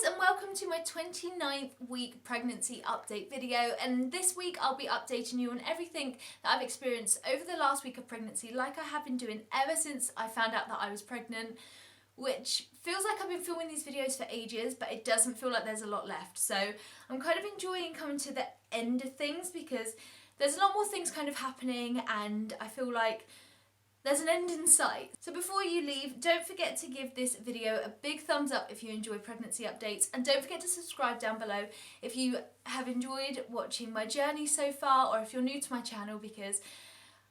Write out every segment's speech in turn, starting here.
guys, and welcome to my 29th week pregnancy update video, and this week I'll be updating you on everything that I've experienced over the last week of pregnancy, like I have been doing ever since I found out that I was pregnant, which feels like I've been filming these videos for ages, but it doesn't feel like there's a lot left. So I'm kind of enjoying coming to the end of things because there's a lot more things kind of happening and I feel like there's an end in sight. So before you leave, don't forget to give this video a big thumbs up if you enjoy pregnancy updates, and don't forget to subscribe down below if you have enjoyed watching my journey so far, or if you're new to my channel, because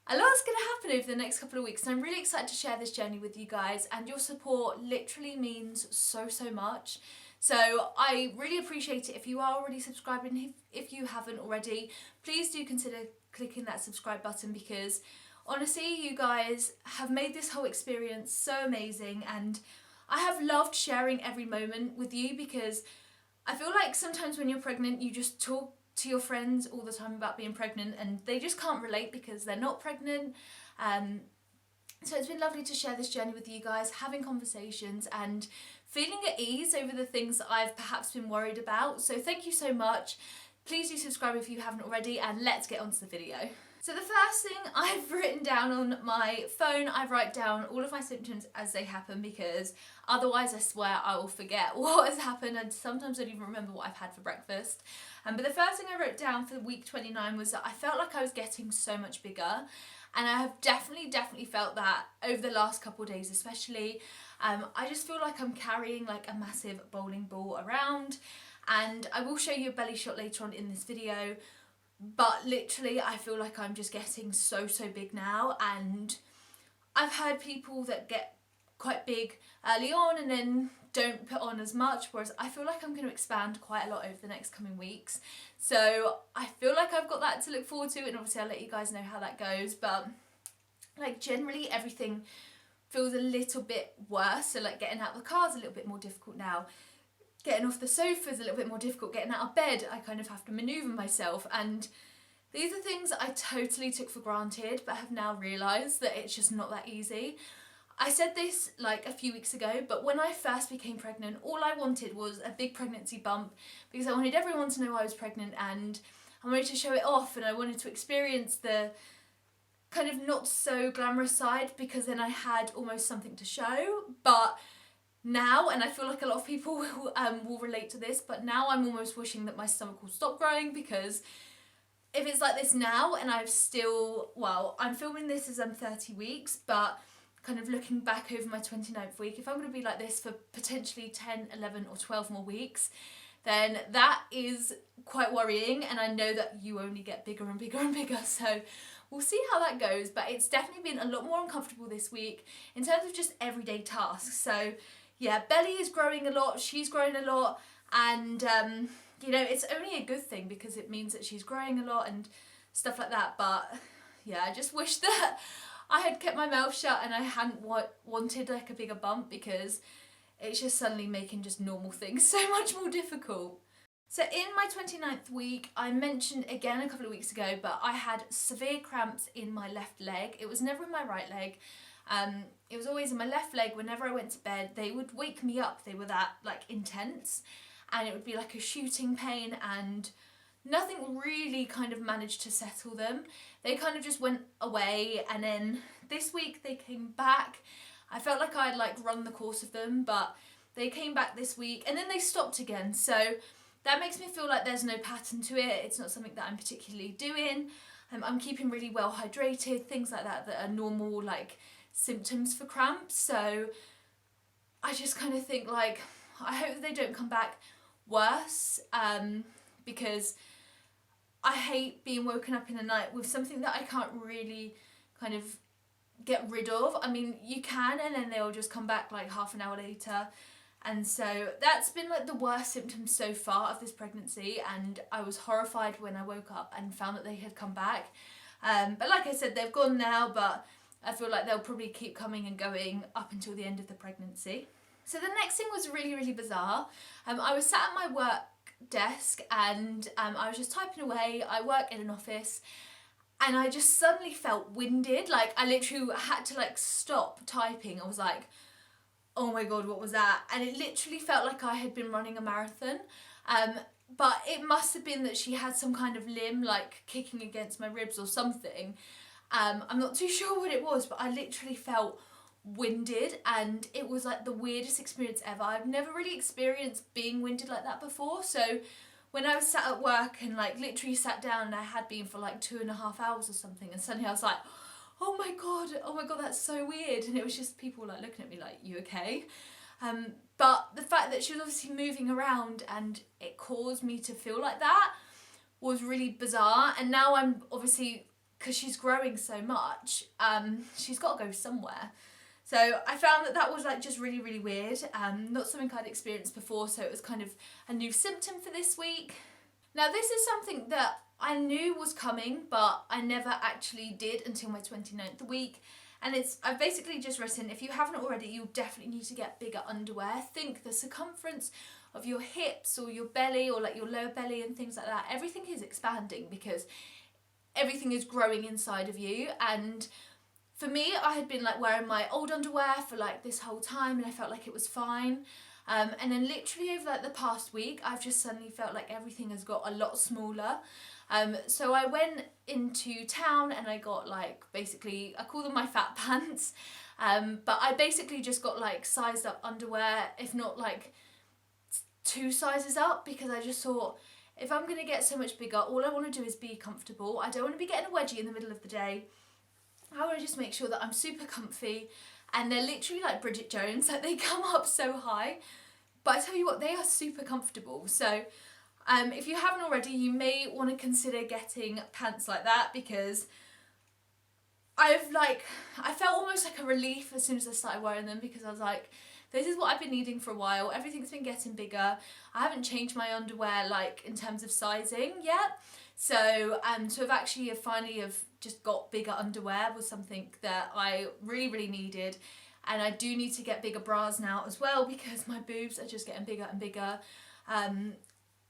a lot's going to happen over the next couple of weeks and I'm really excited to share this journey with you guys, and your support literally means so much. So I really appreciate it if you are already subscribed, and if you haven't already, please do consider clicking that subscribe button, because honestly, you guys have made this whole experience so amazing, and I have loved sharing every moment with you, because I feel like sometimes when you're pregnant you just talk to your friends all the time about being pregnant and they just can't relate because they're not pregnant. So it's been lovely to share this journey with you guys, having conversations and feeling at ease over the things that I've perhaps been worried about. So thank you so much. Please do subscribe if you haven't already, and let's get on to the video. So the first thing I've written down on my phone, I write down all of my symptoms as they happen, because otherwise I swear I will forget what has happened, and sometimes I don't even remember what I've had for breakfast. But the first thing I wrote down for week 29 was that I felt like I was getting so much bigger, and I have definitely felt that over the last couple of days especially. I just feel like I'm carrying like a massive bowling ball around, and I will show you a belly shot later on in this video. But literally I feel like I'm just getting so big now, and I've heard people that get quite big early on and then don't put on as much, whereas I feel like I'm going to expand quite a lot over the next coming weeks. So I feel like I've got that to look forward to, and obviously I'll let you guys know how that goes. But like generally everything feels a little bit worse, so like getting out of the car is a little bit more difficult now. Getting off the sofa is a little bit more difficult. Getting out of bed, I kind of have to manoeuvre myself, and these are things that I totally took for granted but have now realised that it's just not that easy. I said this like a few weeks ago, but when I first became pregnant, all I wanted was a big pregnancy bump, because I wanted everyone to know I was pregnant and I wanted to show it off, and I wanted to experience the kind of not so glamorous side, because then I had almost something to show. But now, and I feel like a lot of people will relate to this, but now I'm almost wishing that my stomach will stop growing, because if it's like this now and I've still, well, I'm filming this as I'm 30 weeks, but kind of looking back over my 29th week, if I'm going to be like this for potentially 10, 11 or 12 more weeks, then that is quite worrying, and I know that you only get bigger and bigger and bigger, so we'll see how that goes. But it's definitely been a lot more uncomfortable this week in terms of just everyday tasks. So yeah, Belly is growing a lot, she's growing a lot, and you know, it's only a good thing because it means that she's growing a lot and stuff like that. But yeah, I just wish that I had kept my mouth shut and I hadn't wanted like a bigger bump, because it's just suddenly making just normal things so much more difficult. So in my 29th week, I mentioned again a couple of weeks ago, but I had severe cramps in my left leg. It was never in my right leg. It was always in my left leg. Whenever I went to bed, they would wake me up. They were that like intense, and it would be like a shooting pain, and nothing really kind of managed to settle them. They kind of just went away, and then this week they came back. I felt like I'd like run the course of them, but they came back this week and then they stopped again. So that makes me feel like there's no pattern to it. It's not something that I'm particularly doing. I'm keeping really well hydrated, things like that that are normal like symptoms for cramps. So I just kind of think like, I hope that they don't come back worse, because I hate being woken up in the night with something that I can't really kind of get rid of. I mean, you can, and then they'll just come back like half an hour later. And so that's been like the worst symptoms so far of this pregnancy, and I was horrified when I woke up and found that they had come back. But like I said, they've gone now, but I feel like they'll probably keep coming and going up until the end of the pregnancy. So the next thing was really bizarre. I was sat at my work desk and I was just typing away. I work in an office, and I just suddenly felt winded. Like I literally had to like stop typing. I was like, oh my god, what was that? And it literally felt like I had been running a marathon. But it must have been that she had some kind of limb like kicking against my ribs or something. I'm not too sure what it was, but I literally felt winded, and it was like the weirdest experience ever. I've never really experienced being winded like that before. So when I was sat at work and like literally sat down, and I had been for like 2.5 hours or something, and suddenly I was like, oh my god, that's so weird. And it was just people like looking at me like, you okay? But the fact that she was obviously moving around and it caused me to feel like that was really bizarre. And now I'm obviously, because she's growing so much, she's got to go somewhere. So I found that was like just really, really weird. Not something I'd experienced before, so it was kind of a new symptom for this week. Now this is something that I knew was coming, but I never actually did until my 29th week. And I've basically just written, if you haven't already, you definitely need to get bigger underwear. Think the circumference of your hips or your belly or like your lower belly and things like that. Everything is expanding because everything is growing inside of you. And for me, I had been like wearing my old underwear for like this whole time, and I felt like it was fine. And then literally over like the past week, I've just suddenly felt like everything has got a lot smaller. So I went into town and I got like, basically, I call them my fat pants. But I basically just got like sized up underwear, if not like 2 sizes up, because I just thought, if I'm going to get so much bigger, all I want to do is be comfortable. I don't want to be getting a wedgie in the middle of the day. I want to just make sure that I'm super comfy. And they're literally like Bridget Jones, like they come up so high. But I tell you what, they are super comfortable. So if you haven't already, you may want to consider getting pants like that, because I felt almost like a relief as soon as I started wearing them, because I was like, this is what I've been needing for a while. Everything's been getting bigger. I haven't changed my underwear like in terms of sizing yet. So I've actually finally just got bigger underwear was something that I really, really needed. And I do need to get bigger bras now as well, because my boobs are just getting bigger and bigger.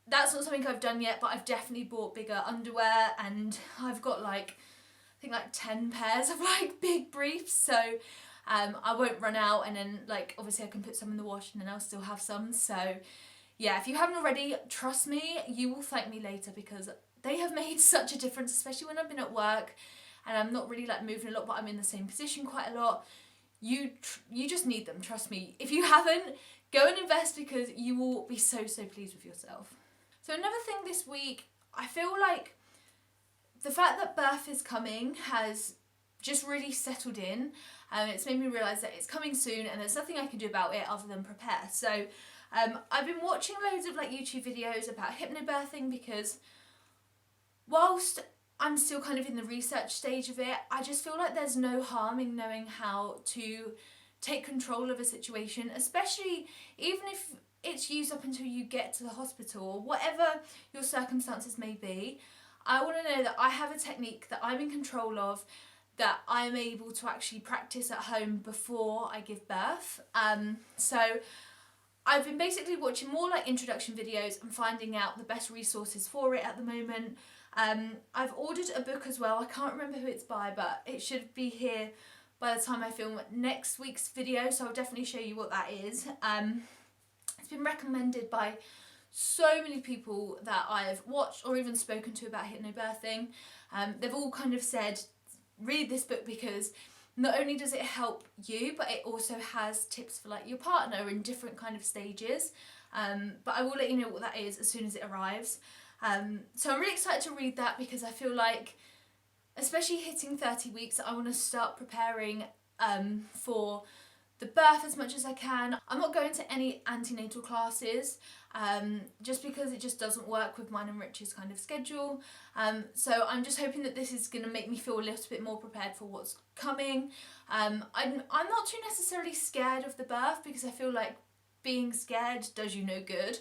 That's not something I've done yet, but I've definitely bought bigger underwear, and I've got like, I think like 10 pairs of like big briefs. So I won't run out, and then like obviously I can put some in the wash and then I'll still have some. So yeah, if you haven't already, trust me, you will thank me later, because they have made such a difference, especially when I've been at work and I'm not really like moving a lot, but I'm in the same position quite a lot. You just need them, trust me. If you haven't, go and invest, because you will be so, so pleased with yourself. So another thing this week, I feel like the fact that birth is coming has just really settled in. It's made me realise that it's coming soon and there's nothing I can do about it other than prepare. So I've been watching loads of like YouTube videos about hypnobirthing, because whilst I'm still kind of in the research stage of it, I just feel like there's no harm in knowing how to take control of a situation, especially even if it's used up until you get to the hospital or whatever your circumstances may be. I want to know that I have a technique that I'm in control of, that I'm able to actually practice at home before I give birth. So I've been basically watching more like introduction videos and finding out the best resources for it at the moment. I've ordered a book as well. I can't remember who it's by, but it should be here by the time I film next week's video, so I'll definitely show you what that is. It's been recommended by so many people that I've watched or even spoken to about hypnobirthing. They've all kind of said, read this book, because not only does it help you, but it also has tips for like your partner in different kind of stages. But I will let you know what that is as soon as it arrives. So I'm really excited to read that, because I feel like, especially hitting 30 weeks, I want to start preparing for the birth as much as I can. I'm not going to any antenatal classes, just because it just doesn't work with mine and Rich's kind of schedule. So I'm just hoping that this is going to make me feel a little bit more prepared for what's coming. I'm not too necessarily scared of the birth, because I feel like being scared does you no good.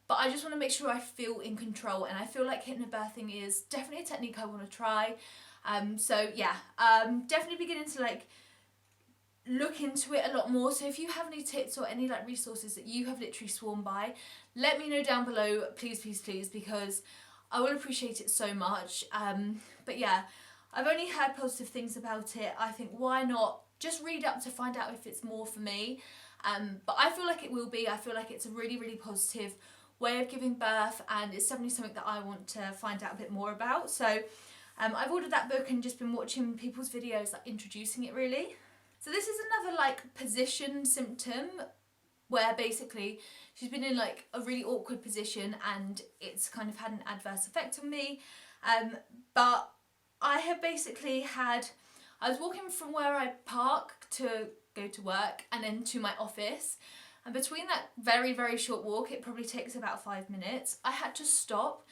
But I just want to make sure I feel in control, and I feel like hypnobirthing is definitely a technique I want to try. So yeah, definitely beginning to like look into it a lot more. So if you have any tips or any like resources that you have literally sworn by, let me know down below, please, please, please, because I will appreciate it so much. But yeah, I've only heard positive things about it. I think, why not just read up to find out if it's more for me. But I feel like it will be. I feel like it's a really, really positive way of giving birth, and it's definitely something that I want to find out a bit more about. So I've ordered that book and just been watching people's videos like introducing it really. So this is another like position symptom where basically she's been in like a really awkward position and it's kind of had an adverse effect on me. But I have basically I was walking from where I park to go to work and then to my office, and between that very, very short walk, it probably takes about 5 minutes, I had to stop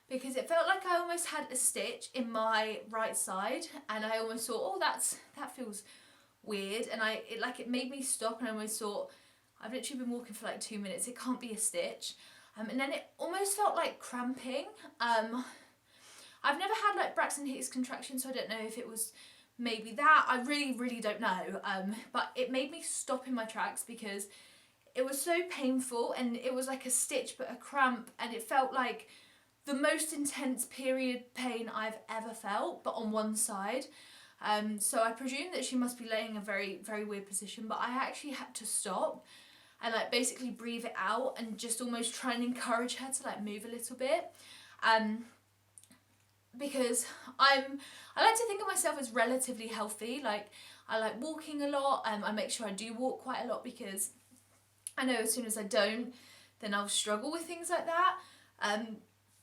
because it felt like I almost had a stitch in my right side, and I almost thought, oh, that feels weird, and it made me stop, and I almost thought, I've literally been walking for like 2 minutes, it can't be a stitch. And then it almost felt like cramping. I've never had like Braxton Hicks contractions, so I don't know if it was maybe that. I really, really don't know. But it made me stop in my tracks because it was so painful, and it was like a stitch but a cramp, and it felt like the most intense period pain I've ever felt, but on one side. So I presume that she must be laying in a very, very weird position, but I actually had to stop and like basically breathe it out and just almost try and encourage her to like move a little bit. Because I like to think of myself as relatively healthy. Like I like walking a lot. I make sure I do walk quite a lot because I know as soon as I don't, then I'll struggle with things like that.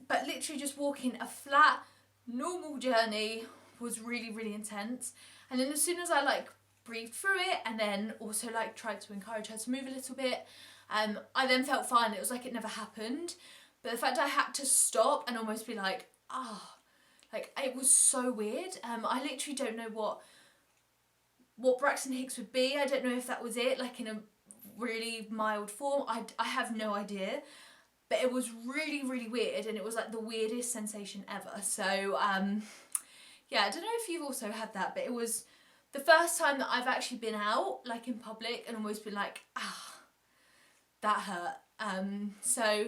But literally just walking a flat, normal journey was really, really intense. And then as soon as I like breathed through it and then also like tried to encourage her to move a little bit, I then felt fine. It was like it never happened. But the fact I had to stop and almost be like, like it was so weird. I literally don't know what Braxton Hicks would be. I don't know if that was it, like in a really mild form. I have no idea. But it was really, really weird, and it was like the weirdest sensation ever. So yeah, I don't know if you've also had that, but it was the first time that I've actually been out like in public and almost been like, that hurt. So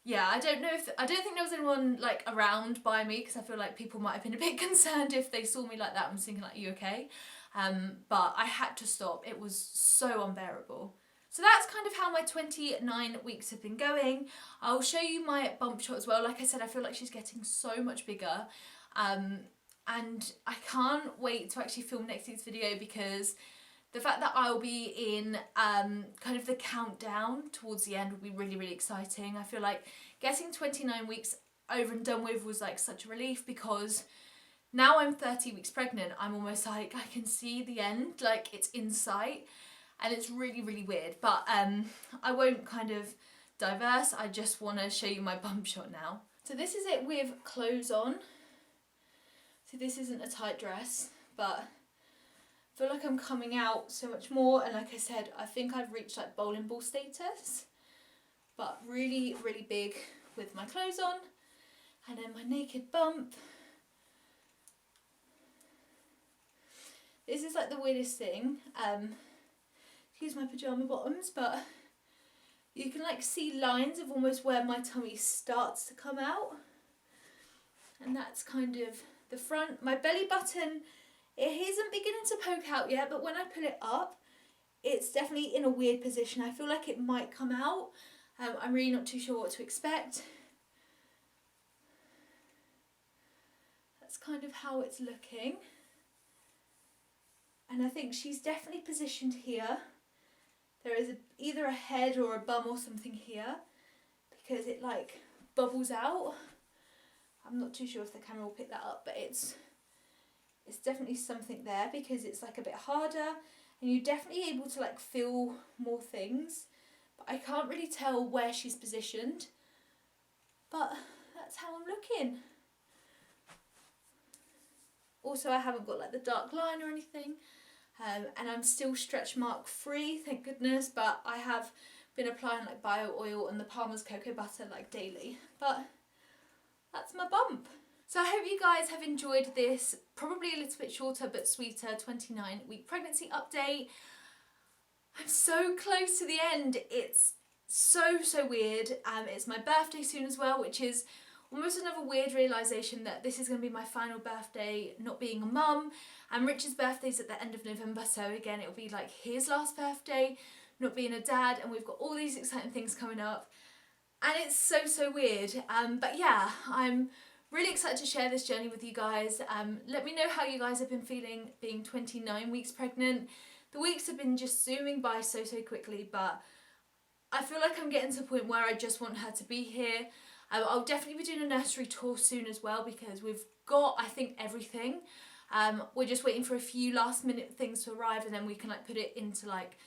yeah, I don't think there was anyone like around by me, because I feel like people might have been a bit concerned if they saw me like that and was thinking like, are you okay? But I had to stop. It was so unbearable. So that's kind of how my 29 weeks have been going. I'll show you my bump shot as well. Like I said, I feel like she's getting so much bigger. And I can't wait to actually film next week's video, because the fact that I'll be in kind of the countdown towards the end will be really, really exciting. I feel like getting 29 weeks over and done with was like such a relief, because now I'm 30 weeks pregnant, I'm almost like I can see the end, like it's in sight, and it's really, really weird. But I won't kind of diverse, I just want to show you my bump shot now. So this is it with clothes on. So this isn't a tight dress, but I feel like I'm coming out so much more, and like I said, I think I've reached like bowling ball status, but really, really big with my clothes on, and then my naked bump. This is like the weirdest thing. Excuse my pyjama bottoms, but you can like see lines of almost where my tummy starts to come out, and that's kind of the front. My belly button, it isn't beginning to poke out yet, but when I pull it up, it's definitely in a weird position. I feel like it might come out. I'm really not too sure what to expect. That's kind of how it's looking. And I think she's definitely positioned here. There is either a head or a bum or something here, because it like bubbles out. I'm not too sure if the camera will pick that up, but it's definitely something there, because it's like a bit harder and you're definitely able to like feel more things, but I can't really tell where she's positioned, but that's how I'm looking. Also, I haven't got like the dark line or anything, and I'm still stretch mark free, thank goodness, but I have been applying like bio oil and the Palmer's cocoa butter like daily. But that's my bump. So I hope you guys have enjoyed this probably a little bit shorter but sweeter 29-week pregnancy update. I'm so close to the end. It's so weird. It's my birthday soon as well, which is almost another weird realisation that this is going to be my final birthday not being a mum, and Richard's birthday's at the end of November, so again it'll be like his last birthday not being a dad, and we've got all these exciting things coming up. And it's so weird. But yeah, I'm really excited to share this journey with you guys. Let me know how you guys have been feeling being 29 weeks pregnant. The weeks have been just zooming by so quickly, but I feel like I'm getting to a point where I just want her to be here. I'll definitely be doing a nursery tour soon as well, because we've got, I think, everything. We're just waiting for a few last minute things to arrive, and then we can like put it into like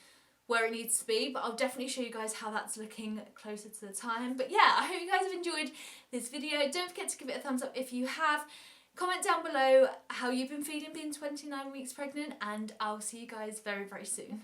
where it needs to be. But I'll definitely show you guys how that's looking closer to the time. But yeah, I hope you guys have enjoyed this video. Don't forget to give it a thumbs up if you have. Comment down below how you've been feeling being 29 weeks pregnant, and I'll see you guys very soon.